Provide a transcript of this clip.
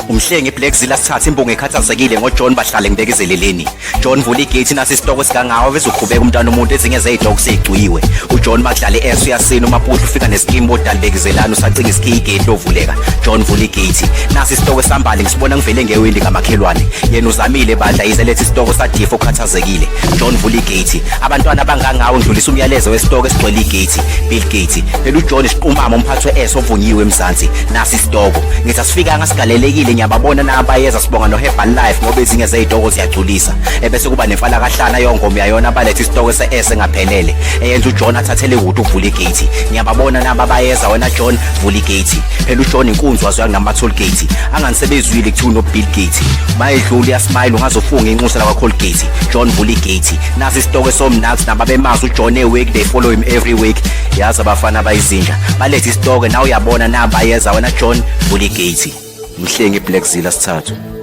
Umhlengi Blackzilla sithatha imbongo ekhathazekile ngoJohn bahlale ngibekezeleleni. John vula igate nasi isitoko sikangawa bese uqhubeka umntwana umuntu ezinye zeyidog seyigciwe. UJohn makudlala esu yasina uMapuhla ufika nescheme bodali bekezelana usacinga isikhiyi igate lovuleka. John vula igate nasi isitoko sambali ngisibona ngivele ngewindi ngamakhelwane. Yena uzamile badla yize lethi isitoko sadifo ukhathazekile. John vula igate abantwana abangangawe ngidlulisa umyalezo wesitoko esigcwele igate. Bill Gate phela uJohn isiqumama umphathi weS ovunyiwe emzansi nasi isitoko ngithi asifika ngasigalelekile ngiyababona nabayeza sibonga noHerbal Life ngoba ezinye zeyidoko ziyagculisa ebese kuba nemfala kahlana yongomo yayona balethe isitoko seS engaphelele eyenza uJohn athathele kude uvula igate ngiyababona nababayeza wena John vula igate phela uJohn inkunzi wazo yanama toll gate anganisebezwile kuthiwa no Bill Gate mayedlula yaSmile ungazofunga inxusa la Colgate. John vula igate nasi isitoko somnax nababemazi uJohn eweek they follow him every week yazi abafana bayizinja balethe isitoko nawe uyabona nabayeza wena John vula igate. Umhlengi Blackzilla sithathu.